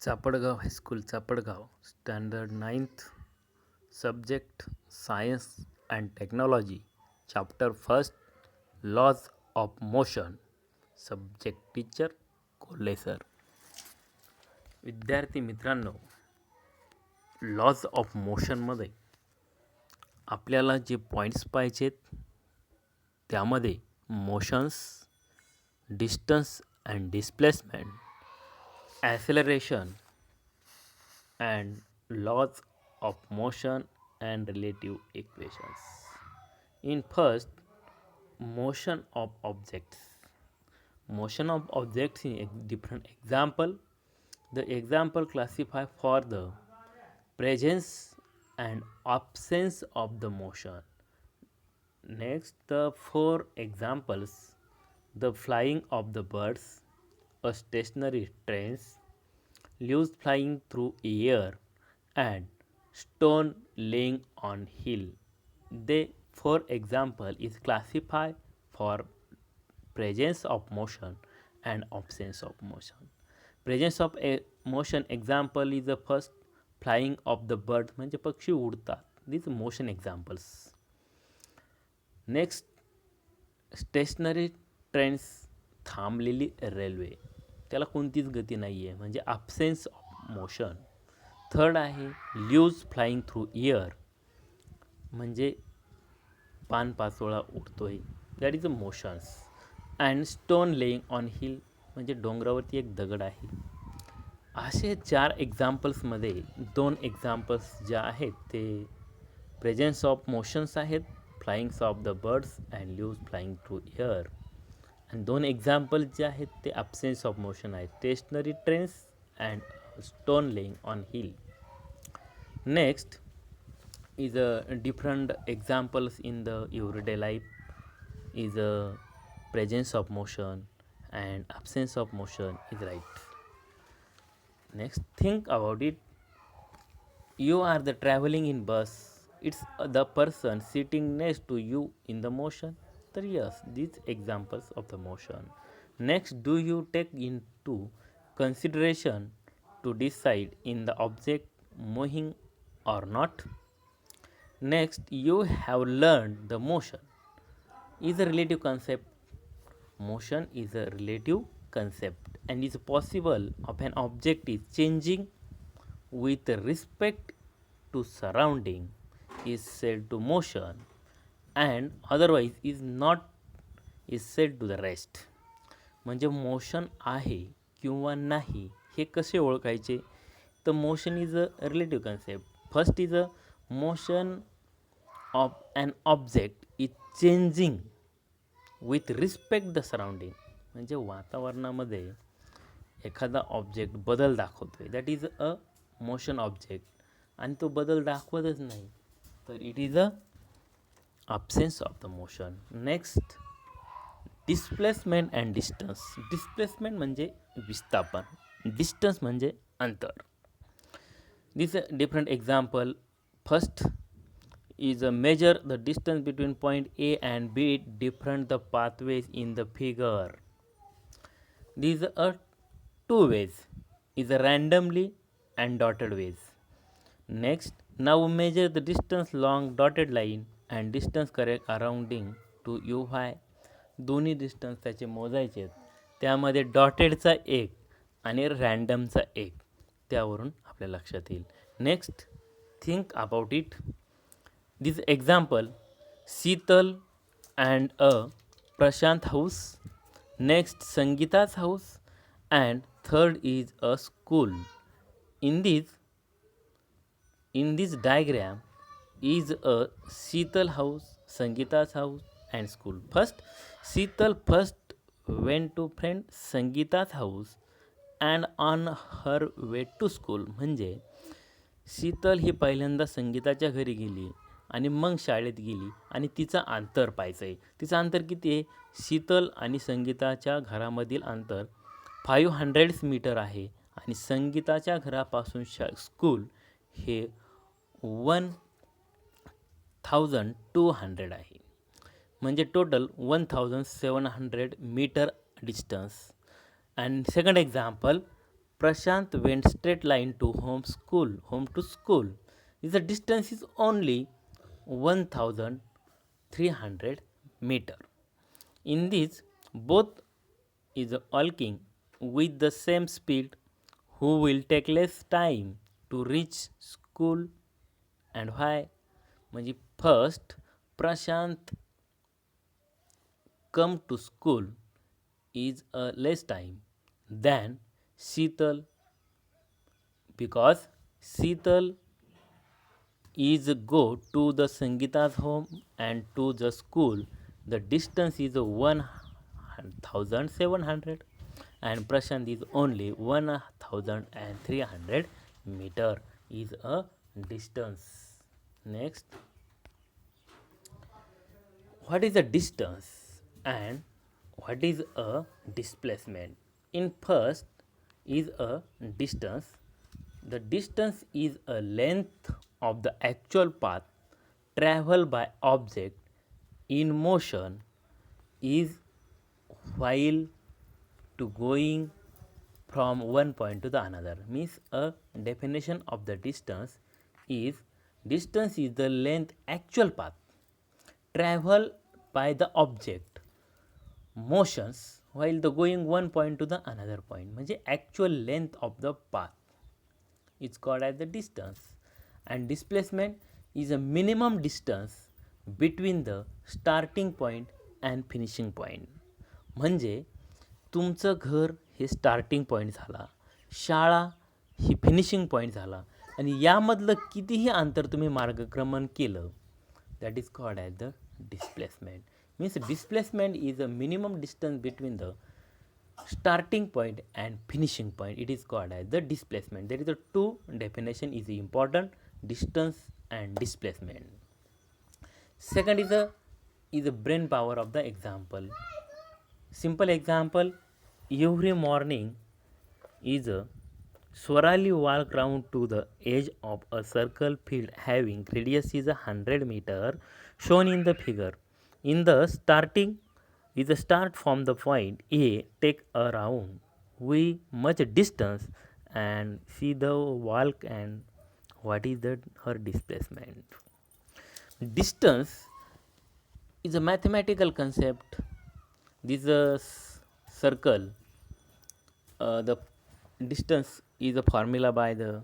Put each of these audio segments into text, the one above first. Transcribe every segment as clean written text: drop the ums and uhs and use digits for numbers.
चापडगाव high school Chapadgaon standard ninth subject science and technology chapter first laws of motion subject teacher Kolhe sir. विद्यार्थी मित्रांनो, laws of मोशनमध्ये आपल्याला जे points पाहिजेत त्यामध्ये motions, distance and displacement, acceleration and laws of motion and relative equations. In first, motion of objects. Motion of objects in a different example. The example classify for the presence and absence of the motion. Next, the four examples: the flying of the birds, a stationary trains, leaves flying through air, and stone laying on hill. They for example is classified for presence of motion and absence of motion. Presence of a motion example is the first flying of the bird म्हणजे पक्षी उडतात. These motion examples. Next, stationary trains थांबलेली रेल्वे, त्याला कोणतीच गती नाही आहे म्हणजे ॲब्सेन्स ऑफ मोशन. थर्ड आहे लीव्ज फ्लाईंग थ्रू एअर म्हणजे पानपाचोळा उडतोय, that is a motions. And stone laying on hill म्हणजे डोंगरावरती एक दगड आहे. असे 4 एक्झाम्पल्समध्ये 2 एक्झाम्पल्स ज्या आहेत ते प्रेझेन्स ऑफ मोशन्स आहेत, flyings of the birds and leaves flying through air. आणि 2 एक्झाम्पल्स जे आहेत ते ॲब्सेन्स ऑफ मोशन आहेत, stationary trains and stone laying on hill. Next is a different examples in the everyday life is a presence of motion and absence of motion is right. Next, think about it. You are the traveling in bus, it's the person sitting next to you in the motion. So yes, these examples of the motion. Next, do you take into consideration to decide in the object moving or not? Next, you have learned the motion is a relative concept. Motion is a relative concept and is possible of an object is changing with respect to surrounding is said to motion and otherwise is not is said to the rest. म्हणजे motion आहे किंवा नाही हे कसे ओळखायचे? तर motion is a relative concept. First is a motion of an object is changing with respect the surrounding म्हणजे वातावरणामध्ये एखादा ऑब्जेक्ट बदल दाखवतोय, that is a motion object. आणि तो बदल दाखवतच नाही तर it is a absence of the motion. Next, displacement and distance. Displacement म्हणजे विस्थापन, डिस्टन्स म्हणजे अंतर. This different example. First is a measure the distance between point A and B, different the pathways in the figure. These are two ways, is a randomly and dotted ways. Next, now measure the distance along dotted line and distance correct surrounding to UY. दोन्ही distance त्याचे मोजायचे आहेत, त्यामध्ये डॉटेडचा एक आणि रँडमचा एक, त्यावरून आपल्या लक्षात येईल. Next, think about it. This example, Sheetal and a Prashant house. Next, Sangeeta's house, and third is a school. In this diagram is a Sheetal house, Sangeeta's house, and school. First, Sheetal first went to friend Sangeeta's house and on her way to school. म्हणजे शीतल ही पहिल्यांदा संगीताच्या घरी गेली आणि मग शाळेत गेली आणि तिचं अंतर पाहायचं आहे. तिचं अंतर किती आहे? शीतल आणि संगीताच्या घरामधील अंतर 500 मीटर आहे आणि संगीताच्या घरापासून स्कूल हे 1200 आहे. म्हणजे total 1700 metre distance. And second example, Prashant went straight line to home to school. The distance is only 1300 meter. In this, both is walking with the same speed. Who will take less time to reach school and why? म्हणजे first Prashant come to school is a less time than Sheetal because Sheetal is go to the Sangeeta's home and to the school. The distance is 1700 and Prashant is only 1300 meter is a distance. Next, what is a distance and what is a displacement? In first is a distance. The distance is a length of the actual path traveled by object in motion is while to going from one point to the another. Means a definition of the distance is the length actual path travel by the object motions while the going one point to the another point. म्हणजे actual length of the path is called as the distance and displacement is a minimum distance between the starting point and finishing point. म्हणजे तुमचं घर हे starting point झाला, शाळा ही finishing point झाला आणि यामधलं कितीही अंतर तुम्ही मार्गक्रमण केलं that is called as the displacement. Means displacement is a minimum distance between the starting point and finishing point. It is called as the displacement. There is a two definition is important, distance and displacement. Second is the brain power of the example. Simple example, every morning is a Swarali walk round to the edge of a circle field having radius is 100 meter shown in the figure. In the starting is a start from the point A, take a round with much distance and see the walk and what is her displacement. Distance is a mathematical concept. This is a circle. The distance is a formula by the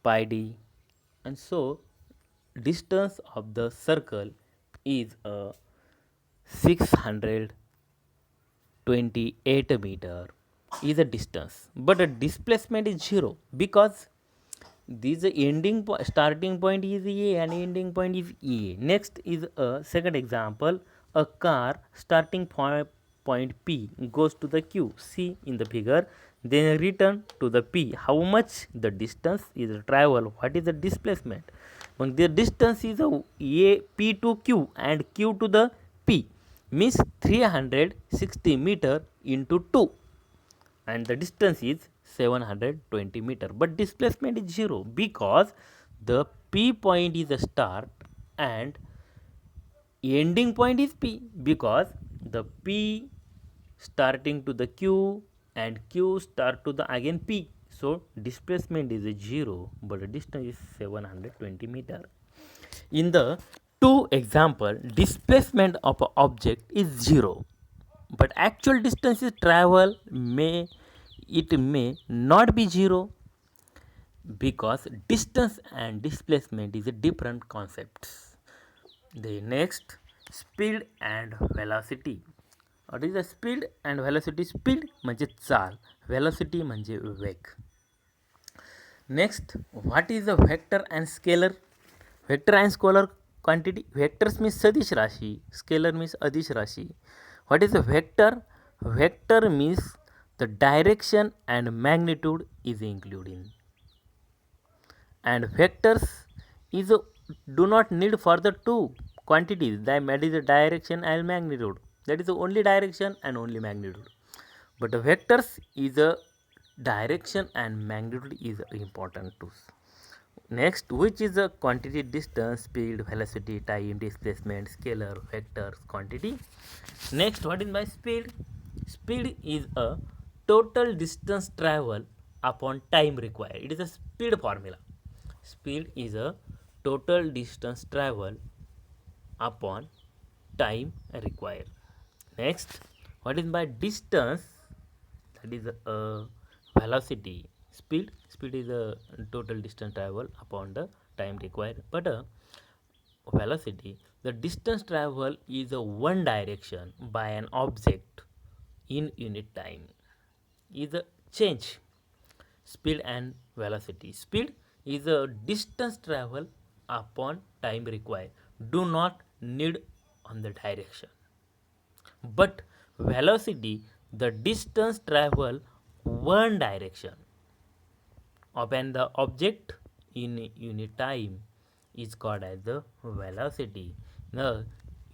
pi d, and so distance of the circle is a 628 meter is a distance, but the displacement is 0 because this starting point is A and ending point is E. Next is a second example, a car starting point P goes to the Q, see in the figure, then return to the P. How much the distance is travel? What is the displacement? When the distance is a P to Q and Q to the P means 360 meter into 2 and the distance is 720 meter, but displacement is 0 because the P point is a start and ending point is P because the P starting to the Q and Q start to the again P, so displacement is a 0 but the distance is 720 meter. In the two example, displacement of an object is 0 but actual distance is travel may not be 0 because distance and displacement is a different concepts. The next, speed and velocity. What is the speed and velocity? Speed म्हणजे चाल, velocity म्हणजे वेग. Next, what is the vector and scalar? Vector and scalar quantity. Vectors means सदिश राशि, scalar means अदिश राशि. What is a vector? Vector means the direction and magnitude is included. And vectors is do not need for the two quantities, that is the direction and magnitude. That is the only direction and only magnitude. But the vectors is a direction and magnitude is important too. Next, which is the quantity, distance, speed, velocity, time, displacement, scalar, vectors, quantity. Next, what is my speed? Speed is a total distance travel upon time required. It is a speed formula. Speed is a total distance travel upon time required. Next, what is by distance? That is velocity. Speed is a total distance travel upon the time required. But velocity, the distance travel is a one direction by an object in unit time. Is a change. Speed and velocity. Speed is a distance travel upon time required. Do not need on the direction. But velocity, the distance travel one direction upon the object in unit time is called as the velocity. Now,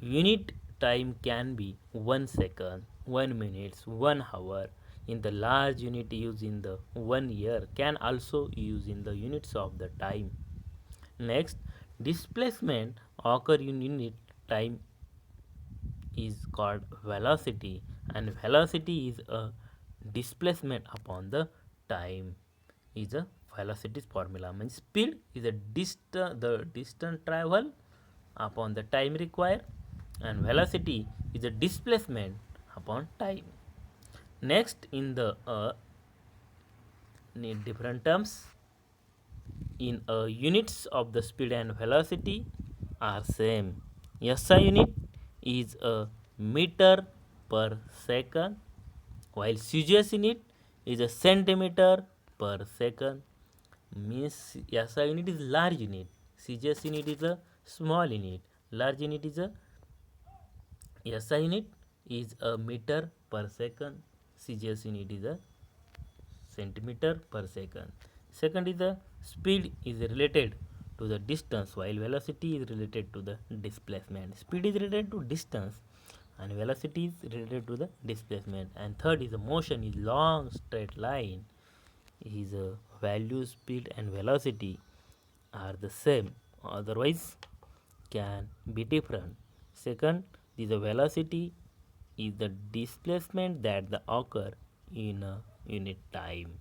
unit time can be 1 second, 1 minute, 1 hour. In the large unit used in the 1 year can also use in the units of the time. Next, displacement occur in unit time is called velocity, and velocity is a displacement upon the time is a velocity formula. Means speed is a distance travel upon the time required, and velocity is a displacement upon time. Next, in the need different terms in units of the speed and velocity are same. SI unit is a meter per second, while CGS unit is a centimeter per second. Means SI unit is large unit, CGS unit is a small unit. Large unit is a SI unit is a meter per second, CGS unit is a centimeter per second. Second is the speed is related to the distance, while velocity is related to the displacement. Speed is related to distance and velocity is related to the displacement. And third is the motion is long straight line. Is value, speed and velocity are the same, otherwise can be different. Second is the velocity is the displacement that the occur in a unit time.